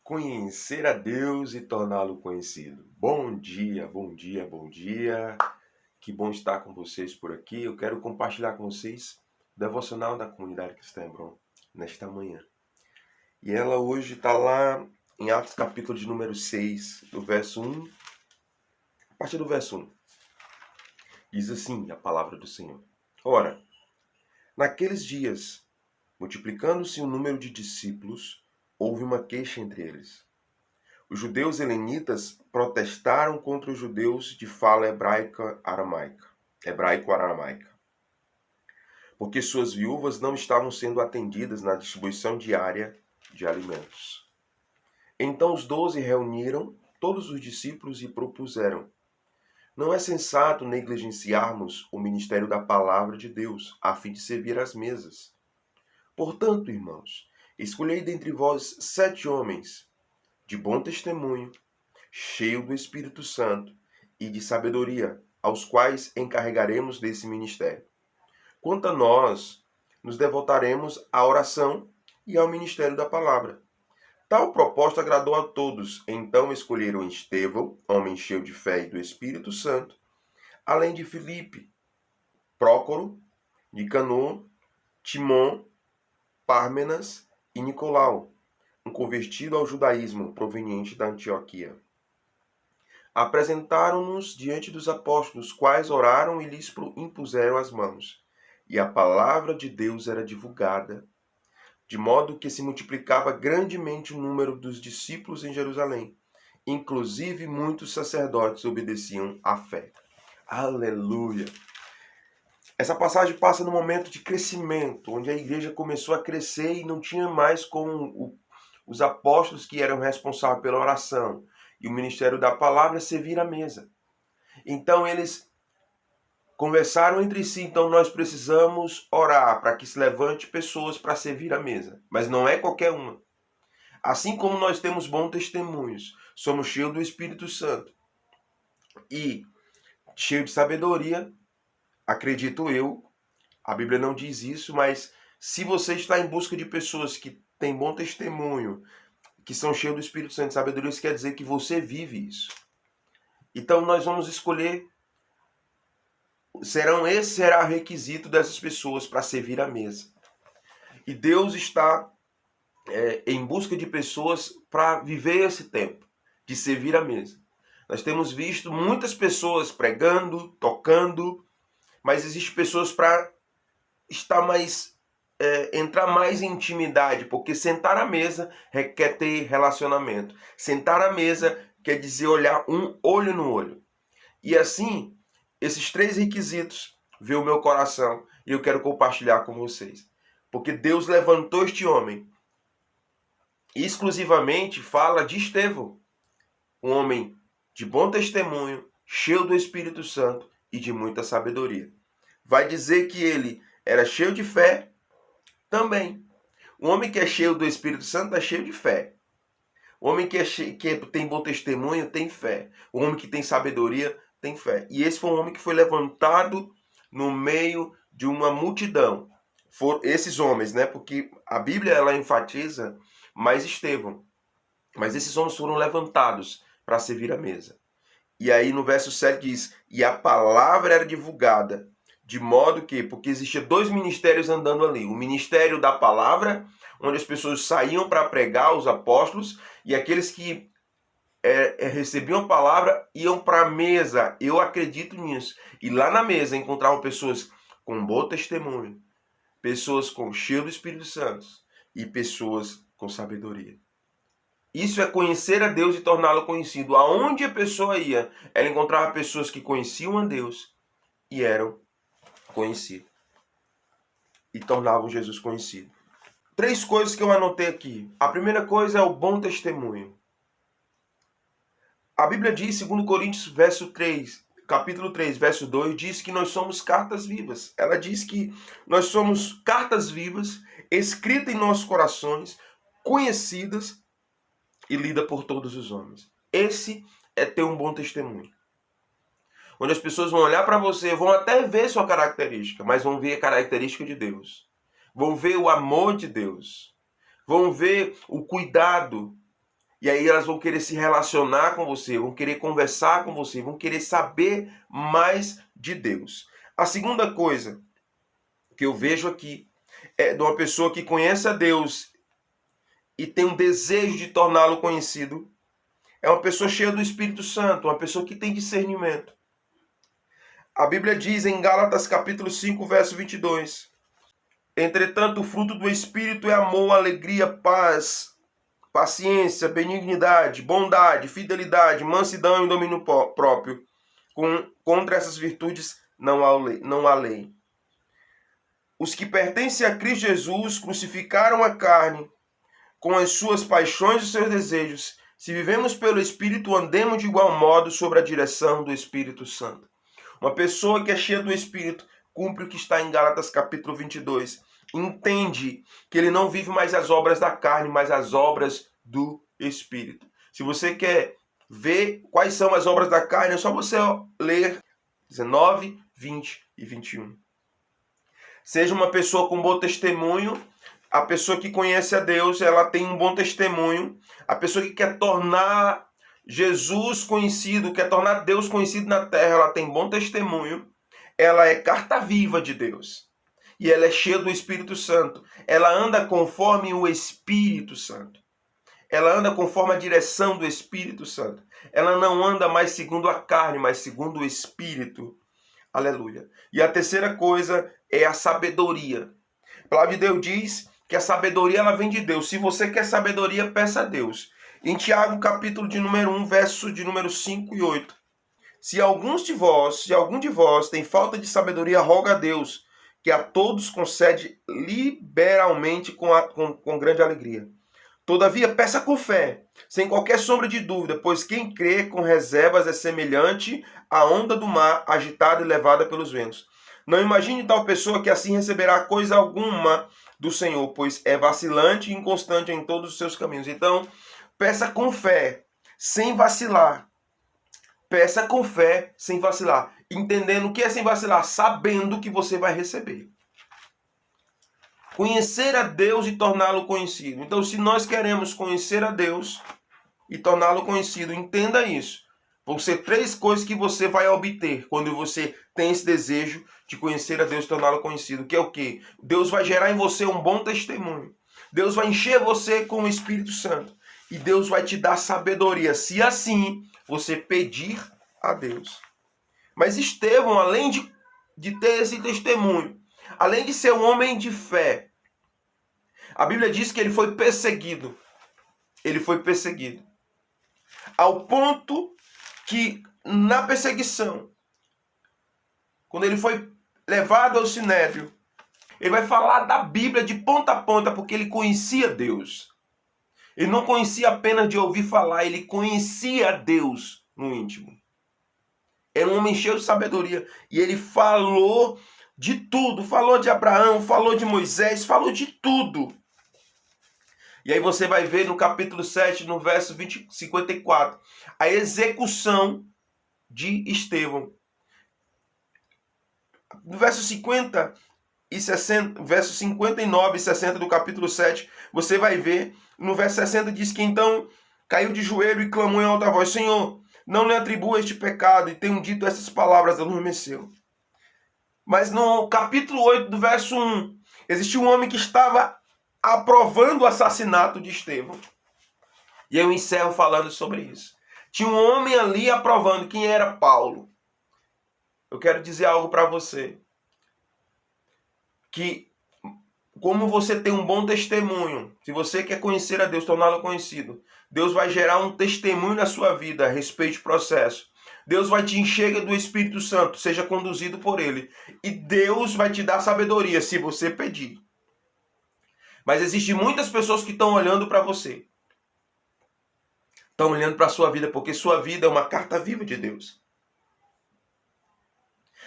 Conhecer a Deus e torná-lo conhecido. Bom dia, bom dia, bom dia. Que bom estar com vocês por aqui. Eu quero compartilhar com vocês o devocional da comunidade Cristã Hebron nesta manhã. E ela hoje está lá em Atos capítulo de número 6, do verso 1, a partir do verso 1. Diz assim a palavra do Senhor. Ora, naqueles dias, multiplicando-se o número de discípulos, houve uma queixa entre eles. Os judeus helenitas protestaram contra os judeus de fala hebraico-aramaica, porque suas viúvas não estavam sendo atendidas na distribuição diária de alimentos. Então os 12 reuniram todos os discípulos e propuseram: não é sensato negligenciarmos o ministério da palavra de Deus, a fim de servir às mesas. Portanto, irmãos, escolhei dentre vós 7 homens de bom testemunho, cheio do Espírito Santo e de sabedoria, aos quais encarregaremos desse ministério. Quanto a nós, nos devotaremos à oração e ao ministério da palavra. Tal proposta agradou a todos. Então escolheram Estevão, homem cheio de fé e do Espírito Santo, além de Filipe, Prócoro, Nicanor, Timon, Pármenas e Nicolau, um convertido ao judaísmo proveniente da Antioquia. Apresentaram-nos diante dos apóstolos, os quais oraram e lhes impuseram as mãos. E a palavra de Deus era divulgada, de modo que se multiplicava grandemente o número dos discípulos em Jerusalém. Inclusive muitos sacerdotes obedeciam à fé. Aleluia! Essa passagem passa no momento de crescimento, onde a igreja começou a crescer e não tinha mais como os apóstolos que eram responsáveis pela oração e o ministério da palavra servir à mesa. Então eles conversaram entre si, então nós precisamos orar para que se levante pessoas para servir à mesa, mas não é qualquer uma. Assim como nós temos bons testemunhos, somos cheios do Espírito Santo e cheios de sabedoria, acredito eu, a Bíblia não diz isso, mas se você está em busca de pessoas que têm bom testemunho, que são cheios do Espírito Santo e sabedoria, isso quer dizer que você vive isso. Então nós vamos escolher, esse será o requisito dessas pessoas para servir à mesa. E Deus está em busca de pessoas para viver esse tempo, de servir à mesa. Nós temos visto muitas pessoas pregando, tocando, mas existem pessoas para estar mais, entrar mais em intimidade, porque sentar à mesa requer ter relacionamento. Sentar à mesa quer dizer olhar um olho no olho. E assim, esses 3 requisitos veio o meu coração e eu quero compartilhar com vocês. Porque Deus levantou este homem. Exclusivamente fala de Estevão, um homem de bom testemunho, cheio do Espírito Santo e de muita sabedoria. Vai dizer que ele era cheio de fé também. Um homem que é cheio do Espírito Santo é cheio de fé. O homem que tem bom testemunho tem fé. O homem que tem sabedoria tem fé. E esse foi um homem que foi levantado no meio de uma multidão. Foram esses homens, né? Porque a Bíblia ela enfatiza mais Estevão. Mas esses homens foram levantados para servir à mesa. E aí no verso 7 diz: e a palavra era divulgada. De modo que, porque existia 2 ministérios andando ali. O ministério da palavra, onde as pessoas saíam para pregar, os apóstolos, e aqueles que recebiam a palavra iam para a mesa. Eu acredito nisso. E lá na mesa encontravam pessoas com bom testemunho, pessoas com cheio do Espírito Santo e pessoas com sabedoria. Isso é conhecer a Deus e torná-lo conhecido. Aonde a pessoa ia, ela encontrava pessoas que conheciam a Deus e eram conhecidos. E tornavam Jesus conhecido. 3 coisas que eu anotei aqui. A primeira coisa é o bom testemunho. A Bíblia diz, 2 Coríntios, capítulo 3, verso 2, diz que nós somos cartas vivas. Ela diz que nós somos cartas vivas, escritas em nossos corações, conhecidas e lidas por todos os homens. Esse é ter um bom testemunho. Onde as pessoas vão olhar para você, vão até ver sua característica, mas vão ver a característica de Deus. Vão ver o amor de Deus. Vão ver o cuidado E aí elas vão querer se relacionar com você, vão querer conversar com você, vão querer saber mais de Deus. A segunda coisa que eu vejo aqui é de uma pessoa que conhece a Deus e tem um desejo de torná-lo conhecido. É uma pessoa cheia do Espírito Santo, uma pessoa que tem discernimento. A Bíblia diz em Gálatas capítulo 5, verso 22: Entretanto, o fruto do Espírito é amor, alegria, paz, paciência, benignidade, bondade, fidelidade, mansidão e domínio próprio. Contra essas virtudes não há lei. Os que pertencem a Cristo Jesus crucificaram a carne com as suas paixões e seus desejos. Se vivemos pelo Espírito, andemos de igual modo sobre a direção do Espírito Santo. Uma pessoa que é cheia do Espírito cumpre o que está em Gálatas capítulo 22. Entende que ele não vive mais as obras da carne, mas as obras do Espírito. Se você quer ver quais são as obras da carne, é só você ler 19, 20 e 21. Seja uma pessoa com bom testemunho. A pessoa que conhece a Deus, ela tem um bom testemunho. A pessoa que quer tornar Jesus conhecido, quer tornar Deus conhecido na terra, ela tem bom testemunho. Ela é carta viva de Deus. E ela é cheia do Espírito Santo. Ela anda conforme o Espírito Santo. Ela anda conforme a direção do Espírito Santo. Ela não anda mais segundo a carne, mas segundo o Espírito. Aleluia. E a terceira coisa é a sabedoria. A palavra de Deus diz que a sabedoria ela vem de Deus. Se você quer sabedoria, peça a Deus. Em Tiago, capítulo de número 1, verso de número 5 e 8. Se algum de vós tem falta de sabedoria, roga a Deus, que a todos concede liberalmente com grande alegria. Todavia, peça com fé, sem qualquer sombra de dúvida, pois quem crê com reservas é semelhante à onda do mar, agitada e levada pelos ventos. Não imagine tal pessoa que assim receberá coisa alguma do Senhor, pois é vacilante e inconstante em todos os seus caminhos. Então, peça com fé, sem vacilar. Peça com fé, sem vacilar. Entendendo o que é sem vacilar? Sabendo que você vai receber. Conhecer a Deus e torná-lo conhecido. Então, se nós queremos conhecer a Deus e torná-lo conhecido, entenda isso. Vão ser 3 coisas que você vai obter quando você tem esse desejo de conhecer a Deus e torná-lo conhecido. Que é o quê? Deus vai gerar em você um bom testemunho. Deus vai encher você com o Espírito Santo. E Deus vai te dar sabedoria, se assim você pedir a Deus. Mas Estevão, além de ter esse testemunho, além de ser um homem de fé, a Bíblia diz que ele foi perseguido. Ele foi perseguido. Ao ponto que na perseguição, quando ele foi levado ao Sinédrio, ele vai falar da Bíblia de ponta a ponta, porque ele conhecia Deus. Ele não conhecia apenas de ouvir falar, ele conhecia Deus no íntimo. Era um homem cheio de sabedoria. E ele falou de tudo. Falou de Abraão, falou de Moisés, falou de tudo. E aí você vai ver no capítulo 7, no verso 54, a execução de Estevão. No verso 50 e 60, verso 59 e 60 do capítulo 7, você vai ver, no verso 60 diz que então caiu de joelho e clamou em alta voz: Senhor, não lhe atribua este pecado, e tenho dito essas palavras, adormeceu. Mas no capítulo 8, do verso 1, existiu um homem que estava aprovando o assassinato de Estevão. E eu encerro falando sobre isso. Tinha um homem ali aprovando. Quem era Paulo? Eu quero dizer algo para você. Que como você tem um bom testemunho, se você quer conhecer a Deus, torná-lo conhecido, Deus vai gerar um testemunho na sua vida a respeito do processo. Deus vai te encher do Espírito Santo, seja conduzido por Ele. E Deus vai te dar sabedoria se você pedir. Mas existem muitas pessoas que estão olhando para você. Estão olhando para a sua vida, porque sua vida é uma carta viva de Deus.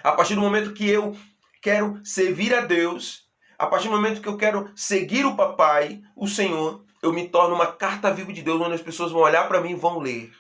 A partir do momento que eu quero servir a Deus, a partir do momento que eu quero seguir o papai, o Senhor, eu me torno uma carta viva de Deus, onde as pessoas vão olhar para mim e vão ler.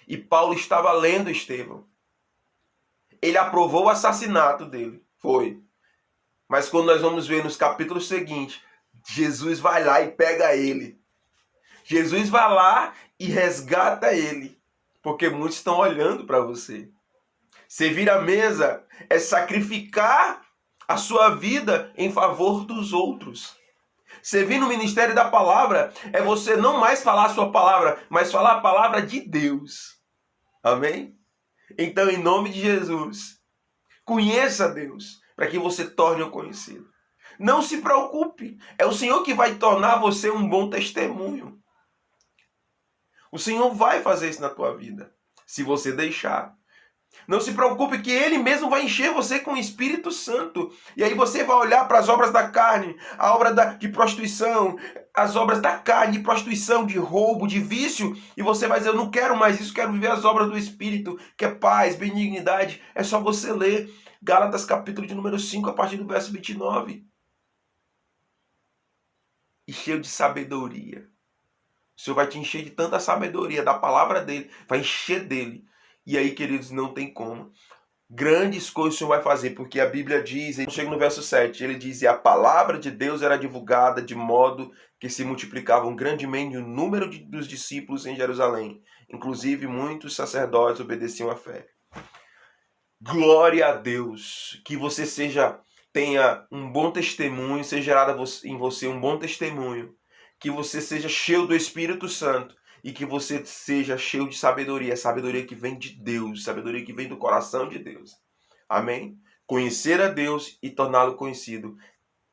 E Paulo estava lendo Estevão. Ele aprovou o assassinato dele. Foi. Mas quando nós vamos ver nos capítulos seguintes, Jesus vai lá e pega ele. Jesus vai lá e resgata ele, porque muitos estão olhando para você. Servir a mesa é sacrificar a sua vida em favor dos outros. Servir no ministério da palavra é você não mais falar a sua palavra, mas falar a palavra de Deus. Amém? Então, em nome de Jesus, conheça Deus para que você torne-o conhecido. Não se preocupe, é o Senhor que vai tornar você um bom testemunho. O Senhor vai fazer isso na tua vida, se você deixar. Não se preocupe que Ele mesmo vai encher você com o Espírito Santo. E aí você vai olhar para as obras da carne, a obra de prostituição, as obras da carne, de prostituição, de roubo, de vício, e você vai dizer, eu não quero mais isso, quero viver as obras do Espírito, que é paz, benignidade. É só você ler Gálatas capítulo de número 5, a partir do verso 29. E cheio de sabedoria. O Senhor vai te encher de tanta sabedoria da palavra dele, vai encher dele. E aí, queridos, não tem como. Grandes coisas o Senhor vai fazer, porque a Bíblia diz, chega no verso 7, ele diz, e a palavra de Deus era divulgada de modo que se multiplicavam grandemente o número dos discípulos em Jerusalém. Inclusive, muitos sacerdotes obedeciam à fé. Glória a Deus, que você tenha um bom testemunho, seja gerado em você um bom testemunho, que você seja cheio do Espírito Santo e que você seja cheio de sabedoria, sabedoria que vem de Deus, sabedoria que vem do coração de Deus. Amém? Conhecer a Deus e torná-lo conhecido.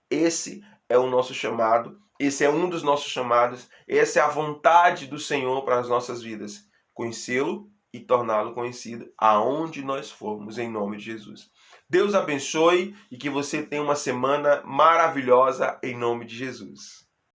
Esse é o nosso chamado, esse é um dos nossos chamados, essa é a vontade do Senhor para as nossas vidas. Conhecê-lo e torná-lo conhecido aonde nós formos, em nome de Jesus. Deus abençoe e que você tenha uma semana maravilhosa em nome de Jesus.